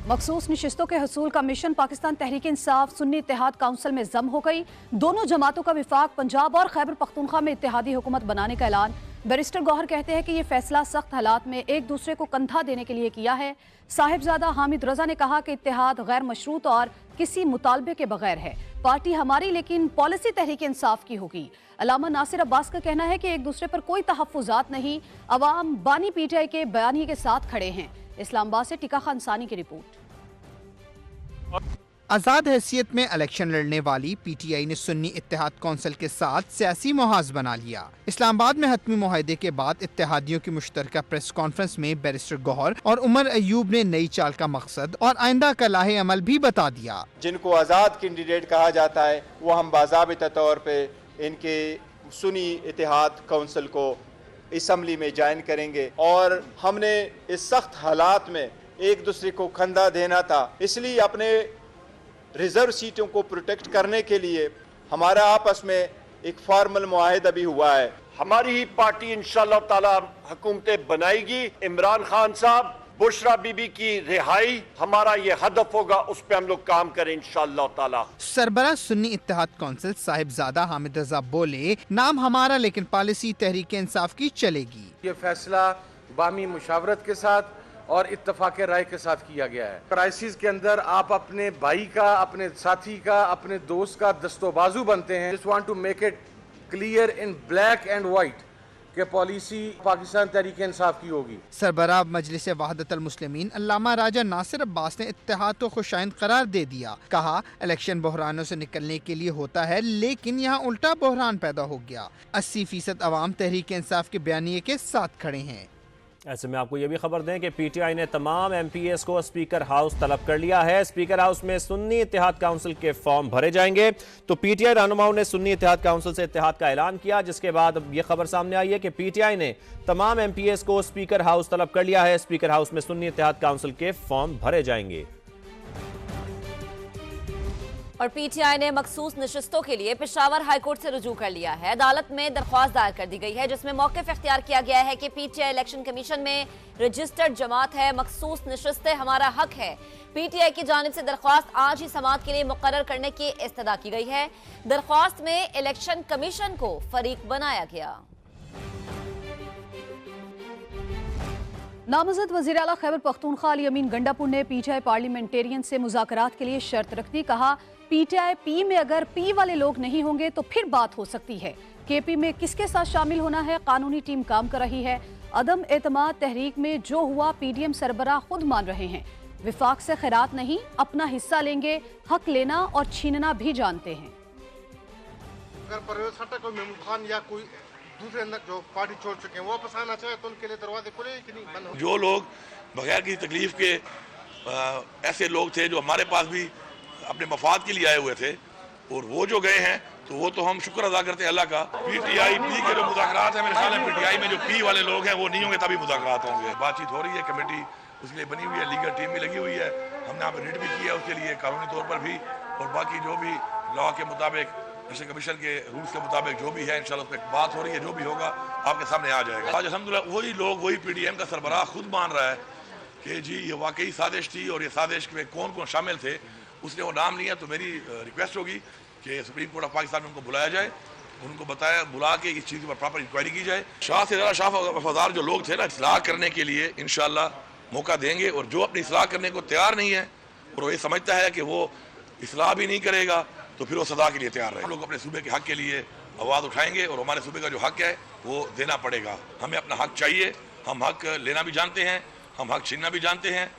मखसूस नशिस्तों के हसूल का मिशन पाकिस्तान तहरीक इंसाफ सुन्नी इत्तेहाद काउंसिल में जम हो गई। दोनों जमातों का विफाक पंजाब और खैबर पख्तूनख्वा में इत्तेहादी हुकूमत बनाने का ऐलान। बैरिस्टर गौहर कहते हैं कि ये फैसला सख्त हालात में एक दूसरे को कंधा देने के लिए किया है। साहिबजादा हामिद रजा ने कहा कि इत्तेहाद गैर मशरूत और किसी मुतालबे के बगैर है। पार्टी हमारी लेकिन पॉलिसी तहरीक इंसाफ की होगी। अल्लामा नासिर अब्बास का कहना है कि एक दूसरे पर कोई तहफ़्फ़ुज़ात नहीं, अवाम बानी पीटीआई के बयानिए के साथ खड़े हैं। इस्लामाबाद से टिका खान सानी की रिपोर्ट। आज़ाद हैसियत में इलेक्शन लड़ने वाली पीटीआई ने सुन्नी इत्तेहाद कौंसिल के साथ सियासी मुहाज़ बना लिया। इस्लामाबाद में हतमी मुआहदे के बाद इत्तेहादियों की मुश्तरका प्रेस कॉन्फ्रेंस में बैरिस्टर गौहर और उमर अयूब ने नई चाल का मकसद और आइंदा का लाहे अमल भी बता दिया। जिनको आज़ाद कैंडिडेट कहा जाता है वो हम बाज़ाबिता तौर पे इनके सुन्नी इत्तेहाद कौंसिल को असम्बली में ज्वाइन करेंगे और हमने इस सख्त हालात में एक दूसरे को कंधा देना था, इसलिए अपने रिजर्व सीटों को प्रोटेक्ट करने के लिए हमारा आपस में एक फॉर्मल मुआहिदा भी हुआ है। हमारी ही पार्टी इंशाअल्लाह ताला हुकूमतें बनाएगी। इमरान खान साहब, बुशरा बीबी की रिहाई हमारा ये हदफ होगा, उस पे हम लोग काम करें इंशाअल्लाह ताला। सरबराह सुन्नी इत्तेहाद कौंसिल साहिबजादा हामिद रजा बोले, नाम हमारा लेकिन पॉलिसी तहरीक इंसाफ की चलेगी। ये फैसला बामी मुशावरत के साथ और इत्तफाक राय के साथ किया गया है। क्राइसिस के अंदर आप अपने भाई का, अपने साथी का, अपने दोस्त का दस्तोबाजू बनते हैं। Just want to make it clear in black and white कि पॉलिसी पाकिस्तान तहरीक इंसाफ की होगी। सरबराह मजलिस वहदतुल मुस्लिमीन अल्लामा राजा नासिर अब्बास ने इत्तेहाद को खुशाइंद करार दे दिया। कहा, इलेक्शन बहरानों से निकलने के लिए होता है लेकिन यहाँ उल्टा बहरान पैदा हो गया। 80% अवाम तहरीक इंसाफ के बयानिए के साथ खड़े हैं। ऐसे में आपको यह भी खबर दें कि पीटीआई ने तमाम एमपीएस को स्पीकर हाउस तलब कर लिया है। स्पीकर हाउस में सुन्नी इत्तेहाद काउंसिल के फॉर्म भरे जाएंगे। तो पीटीआई रहनुमाओं ने सुन्नी इत्तेहाद काउंसिल से इत्तेहाद का ऐलान किया, जिसके बाद यह खबर सामने आई है कि पीटीआई ने तमाम एमपीएस को स्पीकर हाउस तलब कर लिया है। स्पीकर हाउस में सुन्नी इत्तेहाद काउंसिल के फॉर्म भरे जाएंगे। और पीटीआई ने मखसूस नशिस्तों के लिए पेशावर हाईकोर्ट से रुजू कर लिया है। अदालत में दरख्वास्त दायर कर दी गई है, जिसमें मौक़िफ़ इख्तियार किया गया है कि पीटीआई इलेक्शन कमीशन में रजिस्टर्ड जमात है, मखसूस नशिस्तें हमारा हक है। पीटीआई की जानिब से दरख्वास्त आज ही समाअत के लिए मुकर्रर करने की इस्तदा की गई है। दरख्वास्त में इलेक्शन कमीशन को फरीक बनाया गया। नामजद वज़ीर आला खैबर पख्तूनख्वा अली अमीन गंडापुर ने पीटीआई पार्लियामेंटेरियन से मुज़ाकरात के लिए शर्त रख दी। कहा, पीटीआई पी में अगर पी वाले लोग नहीं होंगे तो फिर बात हो सकती है। केपी में किसके साथ शामिल होना है, कानूनी टीम काम कर रही है। अदम एतमाद तहरीक में जो हुआ पीडीएम सरबराह खुद मान रहे हैं। विफाक से खैरात नहीं, अपना हिस्सा लेंगे, हक लेना और छीनना भी जानते हैं। अगर परवेज खट्टक और महमूद खान या कोई दूसरे जो पार्टी छोड़ चुके हैं वो वापस आना चाहे तो उनके लिए दरवाजे खुले कि नहीं बंद हो? जो लोग बगैर किसी तकलीफ के ऐसे लोग थे जो हमारे पास भी अपने मफाद के लिए आए हुए थे और वो जो गए हैं तो वो तो हम शुक्र अदा करते हैं अल्लाह का। पीटीआई पी के जो मुज़ाकरात हैं, मेरे ख्याल में पीटीआई में जो पी वाले लोग हैं वो नहीं होंगे तभी मुज़ाकरात होंगे। बातचीत हो रही है, कमेटी उसके लिए बनी हुई है, लीगल टीम भी लगी हुई है। हमने यहाँ पर रिट भी किया उसके लिए कानूनी तौर पर भी, और बाकी जो भी लॉ के मुताबिक, इलेक्शन कमीशन के रूल्स के मुताबिक जो भी है इंशाल्लाह उस पर बात हो रही है। जो भी होगा आपके सामने आ जाएगा। आज अल्हम्दुलिल्लाह वही लोग, वही पीडीएम का सरबराह खुद मान रहा है कि जी ये वाकई साजिश थी और ये साजिश में कौन कौन शामिल थे उसने वो नाम लिया। तो मेरी रिक्वेस्ट होगी कि सुप्रीम कोर्ट ऑफ पाकिस्तान में उनको बुलाया जाए, उनको बुला के इस चीज़ पर प्रॉपर इंक्वायरी की जाए। शाह से ज़्यादा शाह वफादार जो लोग थे ना, इस्लाह करने के लिए इंशाल्लाह मौका देंगे, और जो अपनी इस्लाह करने को तैयार नहीं है और वो ये समझता है कि वो इस्लाह भी नहीं करेगा तो फिर वो सदा के लिए तैयार रहे। हम लोग अपने सूबे के हक के लिए आवाज़ उठाएंगे और हमारे सूबे का जो हक है वो देना पड़ेगा। हमें अपना हक चाहिए, हम हक लेना भी जानते हैं, हम हक छीनना भी जानते हैं।